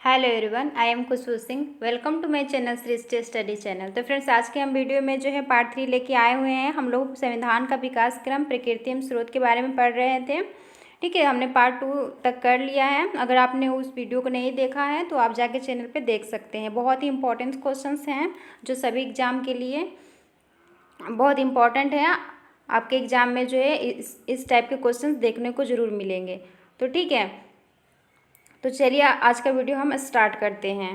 Hello everyone, I am Khushboo Singh. Welcome to my channel Shri study channel. तो friends, आज के हम वीडियो में जो है पार्ट 3 लेके आए हुए हैं। हम लोग संविधान का विकास क्रम, प्रकृति एवं स्रोत के बारे में पढ़ रहे थे। ठीक है, हमने पार्ट 2 तक कर लिया है। अगर आपने उस वीडियो को नहीं देखा है तो आप जाके चैनल पे देख सकते हैं। बहुत ही इंपॉर्टेंट क्वेश्चंस हैं जो सभी एग्जाम के लिए बहुत इंपॉर्टेंट है। आपके एग्जाम में जो है इस टाइप के क्वेश्चंस देखने को ज़रूर मिलेंगे। तो ठीक है, तो चलिए आज का वीडियो हम स्टार्ट करते हैं।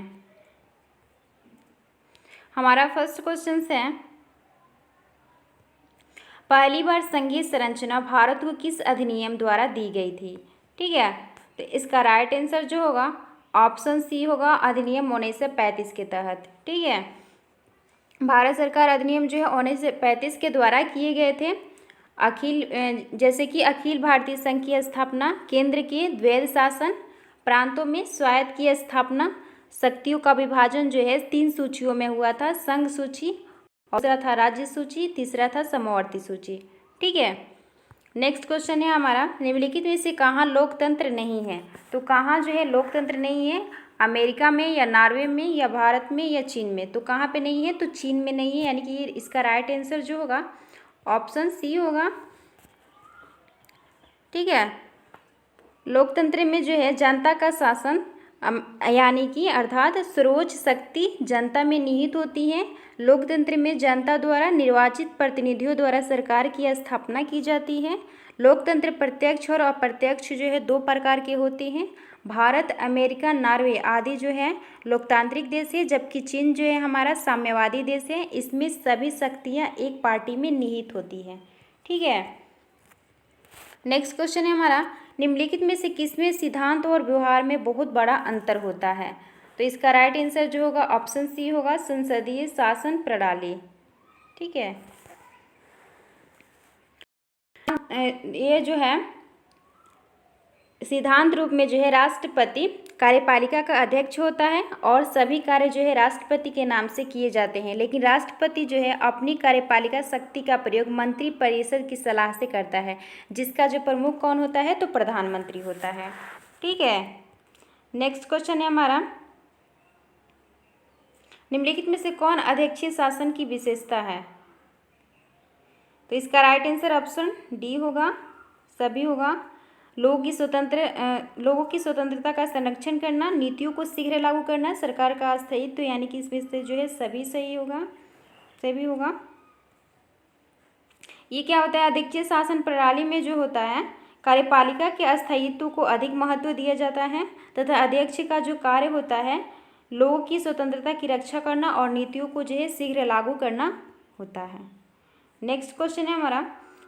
हमारा फर्स्ट क्वेश्चन है, पहली बार संघीय संरचना भारत को किस अधिनियम द्वारा दी गई थी? ठीक है, तो इसका राइट आंसर जो होगा ऑप्शन सी होगा, अधिनियम 1935 के तहत। ठीक है, भारत सरकार अधिनियम जो है 1935 के द्वारा किए गए थे। जैसे कि अखिल भारतीय संघ की स्थापना, केंद्र के द्वैध शासन, प्रांतों में स्वायत्त की स्थापना, शक्तियों का विभाजन जो है 3 सूचियों में हुआ था, संघ सूची, और दूसरा था राज्य सूची, तीसरा था समवर्ती सूची। ठीक है, नेक्स्ट क्वेश्चन है हमारा, निम्नलिखित में से कहाँ लोकतंत्र नहीं है? तो कहाँ जो है लोकतंत्र नहीं है? अमेरिका में या नॉर्वे में या भारत में या चीन में? तो कहाँ पे नहीं है? तो चीन में नहीं है, यानी कि इसका राइट आंसर जो होगा ऑप्शन सी होगा। ठीक है, लोकतंत्र में जो है जनता का शासन यानी कि अर्थात सर्वोच्च शक्ति जनता में निहित होती है। लोकतंत्र में जनता द्वारा निर्वाचित प्रतिनिधियों द्वारा सरकार की स्थापना की जाती है। लोकतंत्र प्रत्यक्ष और अप्रत्यक्ष जो है 2 प्रकार के होते हैं। भारत, अमेरिका, नॉर्वे आदि जो है लोकतांत्रिक देश है, जबकि चीन जो है हमारा साम्यवादी देश है। इसमें सभी शक्तियाँ एक पार्टी में निहित होती हैं। ठीक है, नेक्स्ट क्वेश्चन है हमारा, निम्नलिखित में से किसमें सिद्धांत और व्यवहार में बहुत बड़ा अंतर होता है? तो इसका राइट आंसर जो होगा ऑप्शन सी होगा, संसदीय शासन प्रणाली। ठीक है, ये जो है सिद्धांत रूप में जो है राष्ट्रपति कार्यपालिका का अध्यक्ष होता है और सभी कार्य जो है राष्ट्रपति के नाम से किए जाते हैं। लेकिन राष्ट्रपति जो है अपनी कार्यपालिका शक्ति का प्रयोग मंत्री परिषद की सलाह से करता है, जिसका जो प्रमुख कौन होता है? तो प्रधानमंत्री होता है। ठीक है, नेक्स्ट क्वेश्चन है हमारा, निम्नलिखित में से कौन अध्यक्षीय शासन की विशेषता है? तो इसका राइट आंसर ऑप्शन डी होगा, सभी होगा। लोगों की स्वतंत्रता का संरक्षण करना, नीतियों को शीघ्र लागू करना, सरकार का अस्थायित्व, यानी कि इसमें से जो है सभी सही होगा, सभी होगा। ये क्या होता है? अध्यक्षीय शासन प्रणाली में जो होता है कार्यपालिका के अस्थायित्व को अधिक महत्व दिया जाता है तथा अध्यक्ष का जो कार्य होता है लोगों की स्वतंत्रता की रक्षा करना और नीतियों को जो है शीघ्र लागू करना होता है। नेक्स्ट क्वेश्चन है हमारा,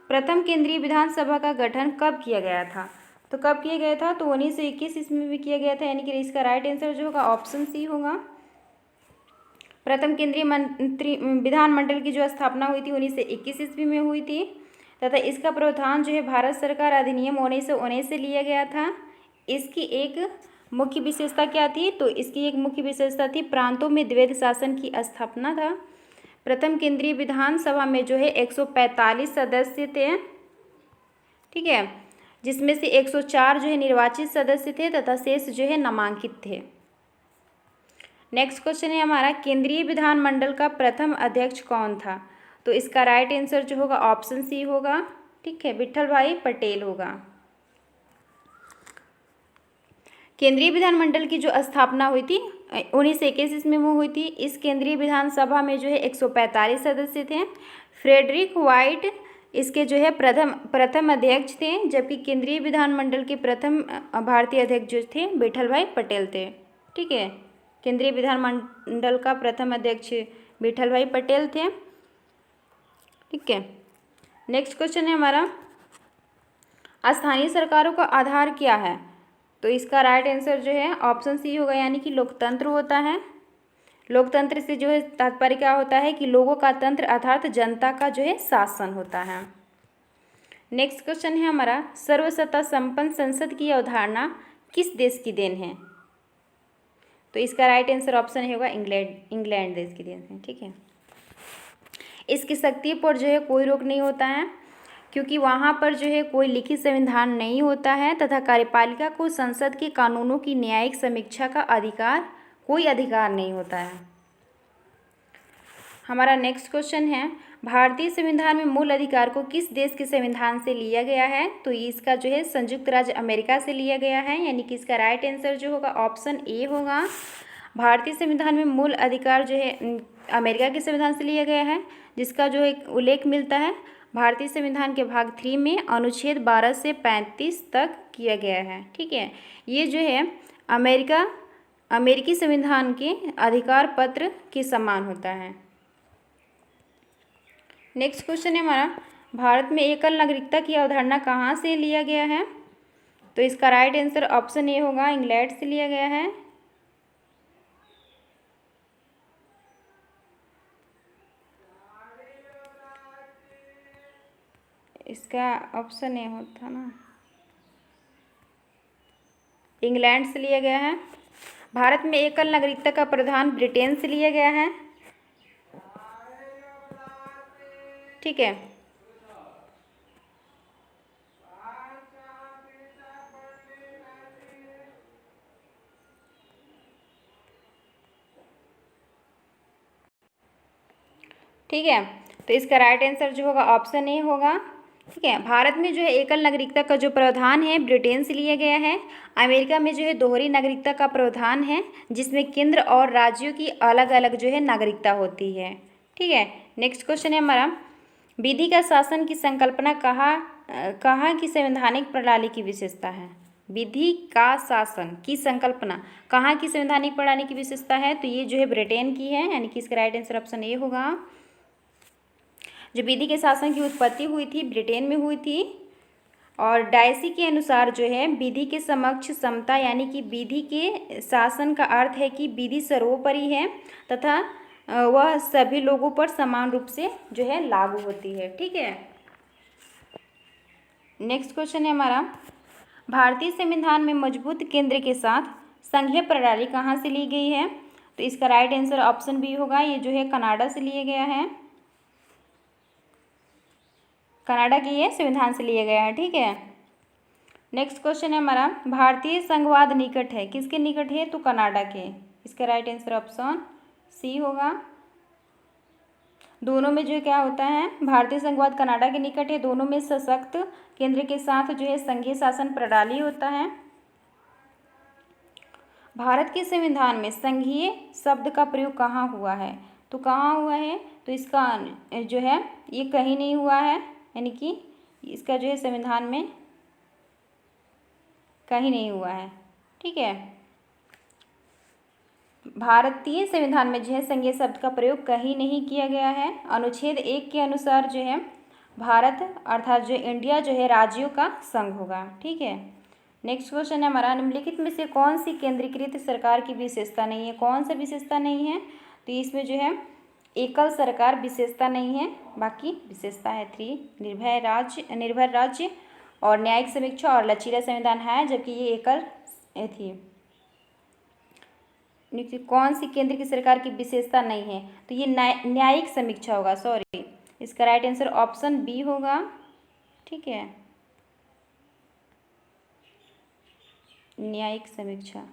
प्रथम केंद्रीय विधानसभा का गठन कब किया गया था? तो कब किया गया था? तो 1921 ईस्वी में किया गया था, यानी कि इसका राइट आंसर जो होगा ऑप्शन सी होगा। प्रथम केंद्रीय विधानमंडल की जो स्थापना हुई थी 1921 ईस्वी में हुई थी तथा इसका प्रावधान जो है भारत सरकार अधिनियम 1919 से लिया गया था। इसकी एक मुख्य विशेषता क्या थी? तो इसकी एक मुख्य विशेषता थी प्रांतों में द्वैध शासन की स्थापना था। प्रथम केंद्रीय विधानसभा में जो है 145 सदस्य थे। ठीक है, जिसमें से 104 जो है निर्वाचित सदस्य थे तथा शेष जो है नामांकित थे। नेक्स्ट क्वेश्चन है हमारा, केंद्रीय विधानमंडल का प्रथम अध्यक्ष कौन था? तो इसका राइट आंसर जो होगा ऑप्शन सी होगा। ठीक है, विट्ठल भाई पटेल होगा। केंद्रीय विधानमंडल की जो स्थापना हुई थी 1921 ईस्वी में हुई थी। इस केंद्रीय विधानसभा में जो है 145 सदस्य थे। फ्रेडरिक वाइट इसके जो है प्रथम अध्यक्ष थे, जबकि केंद्रीय विधानमंडल के प्रथम भारतीय अध्यक्ष जो थे विट्ठल भाई पटेल थे। ठीक है, केंद्रीय विधानमंडल का प्रथम अध्यक्ष विट्ठल भाई पटेल थे। ठीक है, नेक्स्ट क्वेश्चन है हमारा, स्थानीय सरकारों का आधार क्या है? तो इसका राइट आंसर जो है ऑप्शन सी होगा, यानी कि लोकतंत्र होता है। लोकतंत्र से जो है तात्पर्य क्या होता है कि लोगों का तंत्र अर्थात जनता का जो है शासन होता है। नेक्स्ट क्वेश्चन है हमारा, सर्वसत्ता संपन्न संसद की अवधारणा किस देश की देन है? तो इसका राइट आंसर ऑप्शन होगा इंग्लैंड देश की देन है। ठीक है, इसकी शक्ति पर जो है कोई रोक नहीं होता है, क्योंकि वहाँ पर जो है कोई लिखित संविधान नहीं होता है तथा कार्यपालिका को संसद के कानूनों की न्यायिक समीक्षा का कोई अधिकार नहीं होता है। हमारा नेक्स्ट क्वेश्चन है, भारतीय संविधान में मूल अधिकार को किस देश के संविधान से लिया गया है? तो इसका जो है संयुक्त राज्य अमेरिका से लिया गया है, यानी कि इसका राइट आंसर जो होगा ऑप्शन ए होगा। भारतीय संविधान में मूल अधिकार जो है अमेरिका के संविधान से लिया गया है, जिसका जो है उल्लेख मिलता है भारतीय संविधान के भाग 3 में अनुच्छेद 12 से 35 तक किया गया है। ठीक है, ये जो है अमेरिकी संविधान के अधिकार पत्र के समान होता है। नेक्स्ट क्वेश्चन है हमारा, भारत में एकल नागरिकता की अवधारणा कहाँ से लिया गया है? तो इसका राइट आंसर ऑप्शन ए होगा, इंग्लैंड से लिया गया है। इसका ऑप्शन ए होता ना, इंग्लैंड से लिया गया है। भारत में एकल नागरिकता का प्रावधान ब्रिटेन से लिया गया है। ठीक है, ठीक है, तो इसका राइट आंसर जो होगा ऑप्शन ए होगा। ठीक है, भारत में जो है एकल नागरिकता का जो प्रावधान है ब्रिटेन से लिया गया है। अमेरिका में जो है दोहरी नागरिकता का प्रावधान है, जिसमें केंद्र और राज्यों की अलग अलग जो है नागरिकता होती है। ठीक है, नेक्स्ट क्वेश्चन है हमारा, विधि का शासन की संकल्पना कहाँ की संवैधानिक प्रणाली की विशेषता है? विधि का शासन की संकल्पना कहाँ की संवैधानिक प्रणाली की विशेषता है? तो ये जो है ब्रिटेन की है, यानी कि इसका राइट आंसर ऑप्शन ए होगा। जो विधि के शासन की उत्पत्ति हुई थी ब्रिटेन में हुई थी, और डायसी के अनुसार जो है विधि के समक्ष समता, यानी कि विधि के शासन का अर्थ है कि विधि सर्वोपरि है तथा वह सभी लोगों पर समान रूप से जो है लागू होती है। ठीक है, नेक्स्ट क्वेश्चन है हमारा, भारतीय संविधान में मजबूत केंद्र के साथ संघीय प्रणाली कहाँ से ली गई है? तो इसका राइट आंसर ऑप्शन बी होगा, ये जो है कनाडा से लिया गया है। कनाडा के ये संविधान से लिया गया है। ठीक है, नेक्स्ट क्वेश्चन है हमारा, भारतीय संघवाद निकट है, किसके निकट है? तो कनाडा के। इसका राइट आंसर ऑप्शन सी होगा। दोनों में जो क्या होता है, भारतीय संघवाद कनाडा के निकट है। दोनों में सशक्त केंद्र के साथ जो है संघीय शासन प्रणाली होता है। भारत के संविधान में संघीय शब्द का प्रयोग कहाँ हुआ है? तो कहाँ हुआ है? तो इसका जो है ये कहीं नहीं हुआ है, यानी कि इसका जो है संविधान में कहीं नहीं हुआ है। ठीक है, भारतीय संविधान में जो है संघीय शब्द का प्रयोग कहीं नहीं किया गया है। अनुच्छेद 1 के अनुसार जो है भारत अर्थात जो इंडिया जो है राज्यों का संघ होगा। ठीक है, नेक्स्ट क्वेश्चन है हमारा, निम्नलिखित में से कौन सी केंद्रीकृत सरकार की विशेषता नहीं है? कौन सा विशेषता नहीं है? तो इसमें जो है एकल सरकार विशेषता नहीं है, बाकी विशेषता है 3, निर्भर राज्य और न्यायिक समीक्षा और लचीला संविधान है, जबकि ये एकल थी। कौन सी केंद्र की सरकार की विशेषता नहीं है? तो ये न्यायिक समीक्षा होगा, सॉरी, इसका राइट आंसर ऑप्शन बी होगा। ठीक है, न्यायिक समीक्षा,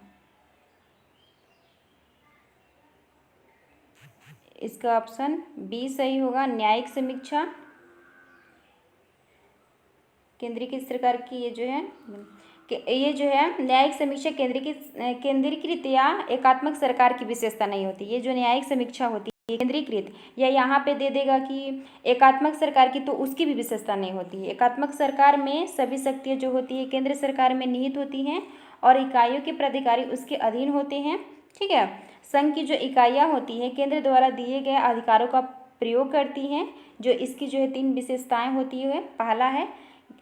इसका ऑप्शन बी सही होगा, न्यायिक समीक्षा केंद्रीय की सरकार की ये जो है न्यायिक समीक्षा केंद्रीकृत या एकात्मक सरकार की विशेषता नहीं होती। ये जो न्यायिक समीक्षा होती है केंद्रीकृत, या यहाँ पे दे देगा कि एकात्मक सरकार की, तो उसकी भी विशेषता नहीं होती है। एकात्मक सरकार में सभी शक्तियाँ जो होती है केंद्र सरकार में निहित होती हैं और इकाइयों के प्राधिकारी उसके अधीन होते हैं। ठीक है, संघ की जो इकाइयाँ होती हैं केंद्र द्वारा दिए गए अधिकारों का प्रयोग करती हैं। जो इसकी जो है 3 विशेषताएं होती है, पहला है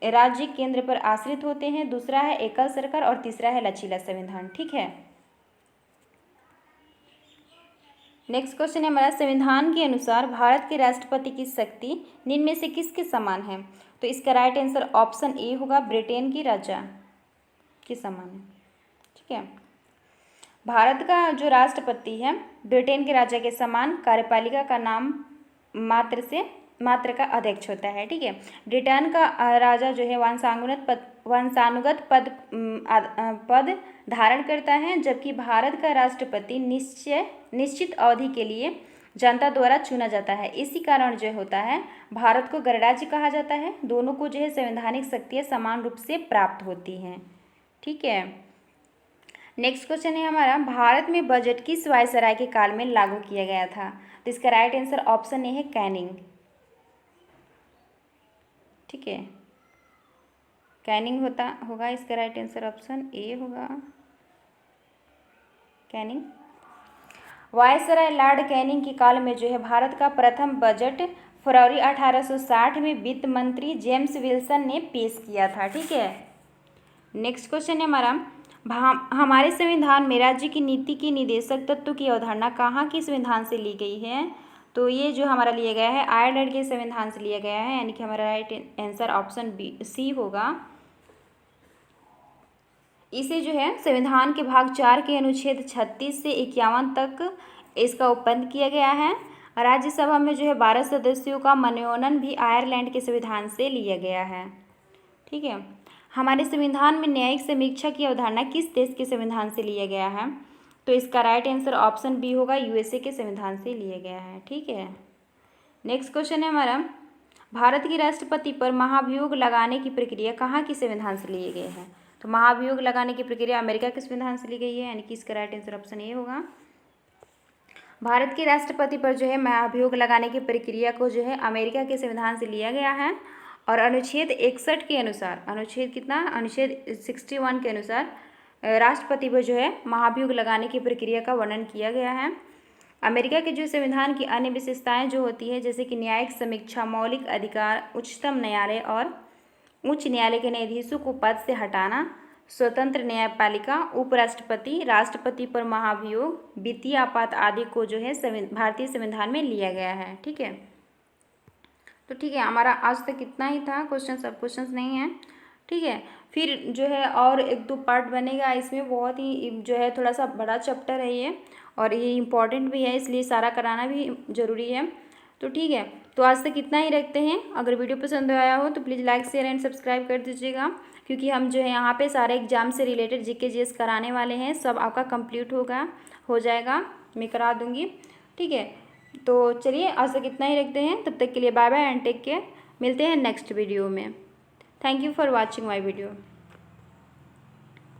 राज्य केंद्र पर आश्रित होते हैं, दूसरा है एकल सरकार और तीसरा है लचीला संविधान। ठीक है, नेक्स्ट क्वेश्चन है हमारा, संविधान के अनुसार भारत के राष्ट्रपति की शक्ति निम्न में से किसके समान है? तो इसका राइट आंसर ऑप्शन ए होगा, ब्रिटेन की राजा के समान है। ठीक है, भारत का जो राष्ट्रपति है ब्रिटेन के राजा के समान कार्यपालिका का नाम मात्र से मात्र का अध्यक्ष होता है। ठीक है, ब्रिटेन का राजा जो है वंशानुगत पद धारण करता है, जबकि भारत का राष्ट्रपति निश्चित अवधि के लिए जनता द्वारा चुना जाता है। इसी कारण जो होता है भारत को गणराज्य कहा जाता है। दोनों को जो है संवैधानिक शक्तियाँ समान रूप से प्राप्त होती हैं। ठीक है, नेक्स्ट क्वेश्चन है हमारा, भारत में बजट किस वायसराय के काल में लागू किया गया था? तो इसका राइट आंसर ऑप्शन ए है कैनिंग। ठीक है, कैनिंग होगा इसका राइट आंसर, ऑप्शन ए होगा कैनिंग। वायसराय लॉर्ड कैनिंग के काल में जो है भारत का प्रथम बजट फरवरी 1860 में वित्त मंत्री जेम्स विल्सन ने पेश किया था। ठीक है, नेक्स्ट क्वेश्चन है हमारा, हमारे संविधान में राज्य की नीति की निदेशक तत्व की अवधारणा कहाँ के संविधान से ली गई है? तो ये जो हमारा लिया गया है आयरलैंड के संविधान से लिया गया है, यानी कि हमारा राइट आंसर ऑप्शन सी होगा। इसे जो है संविधान के भाग 4 के अनुच्छेद 36 से 51 तक इसका उपबंध किया गया है। राज्यसभा में जो है 12 सदस्यों का मनोनयन भी आयरलैंड के संविधान से लिया गया है। ठीक है, हमारे संविधान में न्यायिक समीक्षा की अवधारणा किस देश के संविधान से लिया गया है? तो इसका राइट आंसर ऑप्शन बी होगा, यूएसए के संविधान से लिया गया है। ठीक है, नेक्स्ट क्वेश्चन है हमारा, भारत की राष्ट्रपति पर महाभियोग लगाने की प्रक्रिया कहाँ की संविधान से लिए गए हैं? तो महाभियोग लगाने की प्रक्रिया अमेरिका के संविधान से ली गई है, यानी कि इसका राइट आंसर ऑप्शन ए होगा। भारत के राष्ट्रपति पर जो है महाभियोग लगाने की प्रक्रिया को जो है अमेरिका के संविधान से लिया गया है और अनुच्छेद 61 के अनुसार, अनुच्छेद 61 के अनुसार राष्ट्रपति पर जो है महाभियोग लगाने की प्रक्रिया का वर्णन किया गया है। अमेरिका के जो संविधान की अन्य विशेषताएं जो होती है, जैसे कि न्यायिक समीक्षा, मौलिक अधिकार, उच्चतम न्यायालय और उच्च न्यायालय के न्यायाधीशों को पद से हटाना, स्वतंत्र न्यायपालिका, उपराष्ट्रपति, राष्ट्रपति पर महाभियोग, वित्तीय आपात आदि को जो है भारतीय संविधान में लिया गया है। ठीक है, तो ठीक है, हमारा आज तक इतना ही था, सब क्वेश्चंस नहीं हैं। ठीक है, फिर जो है और 1-2 पार्ट बनेगा इसमें, बहुत ही जो है थोड़ा सा बड़ा चैप्टर है ये और ये इम्पॉर्टेंट भी है, इसलिए सारा कराना भी ज़रूरी है। तो ठीक है, तो आज तक इतना ही रखते हैं। अगर वीडियो पसंद आया हो तो please like share and subscribe कर दीजिएगा, क्योंकि हम जो है यहाँ पे सारे एग्जाम से रिलेटेड जीके जीएस कराने वाले हैं। सब आपका कंप्लीट हो जाएगा, मैं करा दूँगी। ठीक है, तो चलिए आज तक इतना ही रखते हैं। तब तक के लिए bye bye and take care. मिलते हैं नेक्स्ट वीडियो में। Thank you for watching my video.